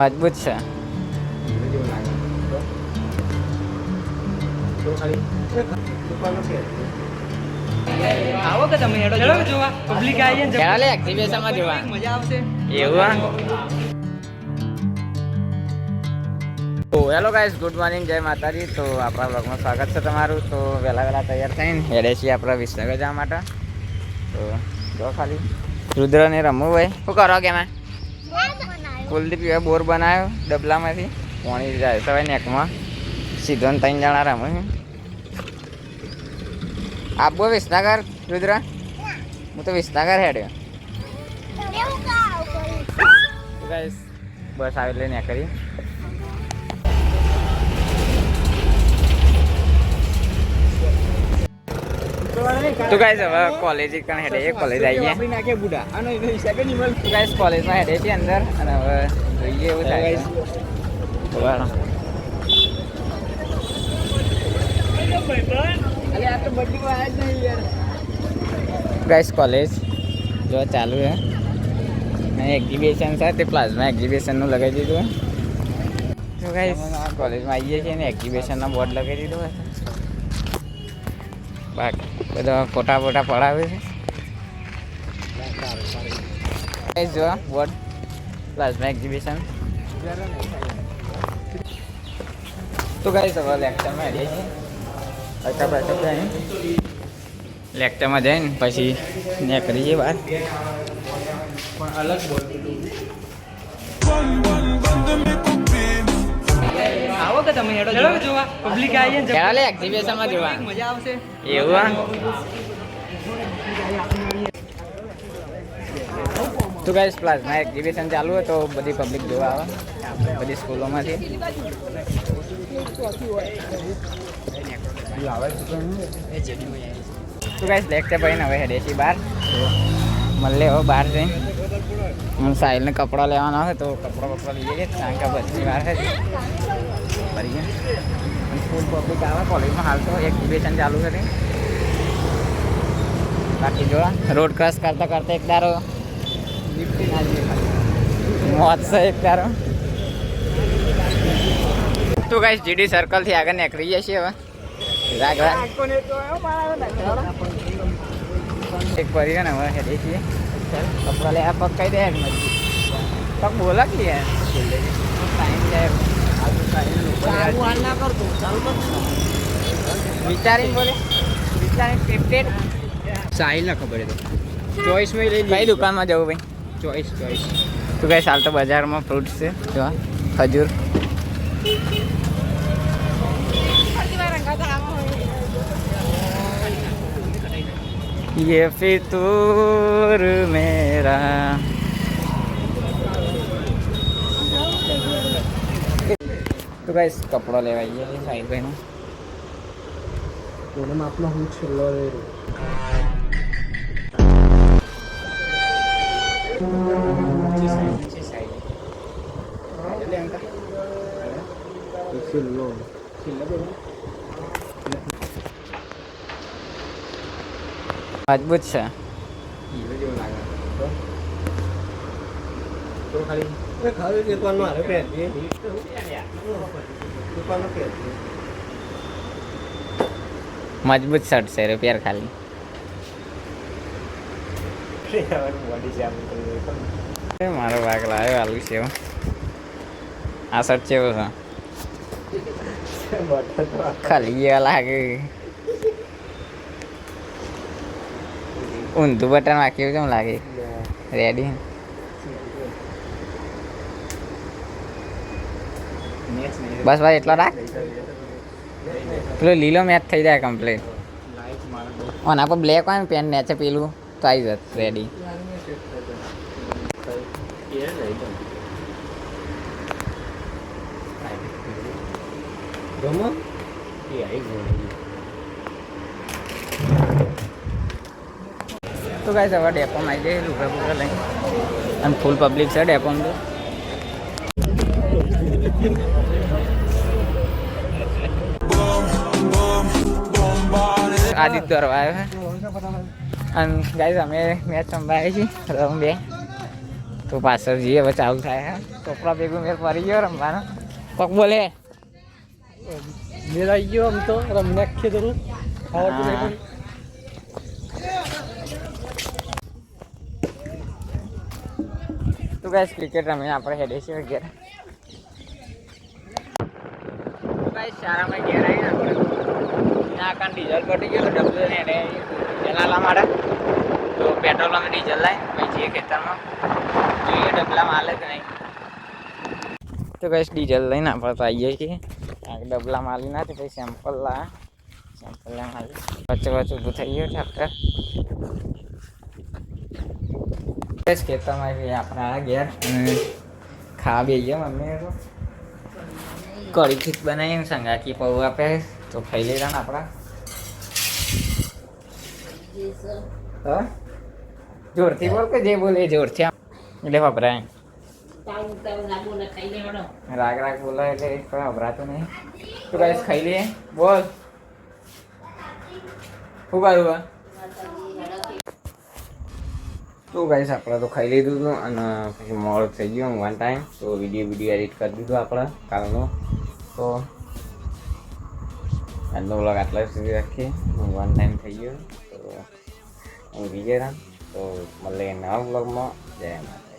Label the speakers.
Speaker 1: મજબૂત છે.
Speaker 2: આવો કે તમે હેડો જોવા પબ્લિક આવી ને
Speaker 1: ચાલે એક્ઝિબિશનમાં જોવા
Speaker 2: મજા આવશે.
Speaker 1: એવું. તો હેલો ગાઈસ, ગુડ મોર્નિંગ, જય માતાજી. તો આપણા બ્લોગમાં સ્વાગત છે તમારું. તો વહેલા તૈયાર થઈને હેડે છીએ આપણા વિસનગર જવા માટે. તો જો ખાલી રુદ્રને રમવું ભાઈ શું કરો કે એમાં કુલદીપ બોર બનાવ્યો ડબલામાંથી પાણી જાય સવાય નેકમાં સીધો ને 3 જણા રમે છે. આપવો વિસનગર રુદ્ર? હું તો વિસનગર હેડ્યો. ગાઈસ બસ આવી લઈને કરી તો ગાઈસ હવે કોલેજ કણ હેડે કોલેજ આવીએ તો ગાઈસ કોલેજમાં હેડે છે અંદર અને હવે જોઈએ એવું થાય ગાઈસ કોલેજ જો ચાલુ છે અને એક્ઝિબિશન છે તે પ્લાઝમા એક્ઝિબિશનનું લગાવી દીધું તો ગાઈસ કોલેજમાં આવીએ છીએ ને એક્ઝિબિશનનો બોર્ડ લગાવી દીધો હોય બાકી બધા ફોટા પડાવે છે જો બોર્ડ પ્લાઝમા એક્ઝિબિશન. તો ગાઈસ હવે લેક્ચરમાં આવીએ છીએ લેક્ચરમાં જઈને પછી નીકળી જઈએ બહાર.
Speaker 2: આવો કે તમે હેડો જોવા પબ્લિક આવી ને
Speaker 1: ચાલે એક્ઝિબિશનમાં જોવા
Speaker 2: મજા આવશે.
Speaker 1: એવું. તો ગાઈસ પ્લાઝમા એક્ઝિબિશન ચાલુ હોય તો બધી પબ્લિક જોવા આવે બધી સ્કૂલોમાંથી. તો ગાઈસ લેક્ચર પડીને હવે હેડે છીએ બહાર. મળે હવે બહાર જઈને સાહિલને કપડાં લેવાના હોય તો કપડાં લઈએ છીએ કારણ કે બસની વાર છે ફરી ગયા ફૂલ પબ્લિક આવે કોલેજમાં. હાલ તો એક્ઝિબિશન ચાલુ છે. બાકી જો રોડ ક્રોસ કરતા એક દારો મોત છે એક દારો. તો ગાઈસ જીડી સર્કલથી આગળ નીકળી જઈએ છીએ હવે એક પડી ગયો ને હવે હેડે છીએ કપડા લે પગ કઈ દે પગ બોલા કે વિચારીને બોલે વિચારીને ક્રિકેટ
Speaker 2: સાહિલ ના ખબર તો ચોઈસ માં લઈ
Speaker 1: કઈ દુકાનમાં જવું ભાઈ?
Speaker 2: ચોઈસ
Speaker 1: તો કઈ હાલ તો બજારમાં ફ્રૂટ્સ છે જો ખજૂર. ये फितूर मेरा તો ગાઈસ કપડો લેવા આવીએ છીએ સાહિલભાઈનો.
Speaker 2: કોને માપનો હું છેલ્લો
Speaker 1: મજબૂત છે. મજબૂત શર્ટ છે રૂપિયા ખાલી. મારો ભાગ લાવ્યો આલુ છે આ શર્ટ છે એવો છે ખાલી એવા લાગે ઊંધું બટન વાંક્યું કેમ લાગે રેડી. બસ ભાઈ એટલો રાખ પેલો લીલો મેચ થઈ જાય કમ્પ્લીટ. આના પર બ્લેક હોય ને પેન નેચે પેલું તો આવી જત રેડી. તો ગાઈસ હવે ડેપોમાં આવી જાય લુગડા લઈને અને ફૂલ પબ્લિક છે ડેપોમાં તો. આદિત્ય આવ્યો છે અને ગાઈસ અમે મેચ સંભાળીએ છીએ રમ બે તો પાછળ જઈએ હવે ચાલુ થાય હે ચોપડા ભેગું મેળ પડી ગયો રમવાનો કોક બોલે
Speaker 2: મેળ આવી ગયો આમ તો રમી નાખીએ જરૂર ખાવા
Speaker 1: હા. તો ગાઈસ ક્રિકેટ રમીને આપણે હેડે છીએ ઘેર ગાઈસ શાળામાં ઘેર આવીને આપણે ના કાન ડીઝલ પટી ગયો તો ડબલ ને હેડે જલાલા માટે તો પેટ્રોલ અમે ડીઝલ લાવી પછી જઈએ ખેતરમાં જોઈએ ડબલા માલે કે નહીં તો ગાઈસ ડીઝલ લઈને આપણે તો આવીએ છીએ ડબલા માલી નથી પછી સેમ્પલ માલી વચ્ચે વચ્ચે ઊભું થઈ ગયું ટ્રેક્ટર ખેતરમાં આવી આપણે આ ઘેર અને ખાવા બે ગયા મમ્મી તો કઢી ખીચ બનાવીને સંગાકી પૌ આપે તો ખાઈ લેતા ને આપણા હા જોરથી બોલ કે જે બોલે જોરથી એટલે વપરાય રાગ રાગ બોલો એટલે કોઈ વપરાતું નહીં તો ગાઈસ ખાઈ લઈએ બોલ શું કહ્યું તો ગાઈસ આપણે તો ખાઈ લીધું હતું અને પછી મોડું થઈ ગયું વન ટાઈમ તો વિડીયો એડિટ કરી દીધું આપણે કાલનો તો આજનો વ્લોગ આટલા સુધી રાખીએ વન ટાઈમ થઈ ગયો તો હું વિજય રામ તો મળીએ નવા વ્લોગમાં જય માતા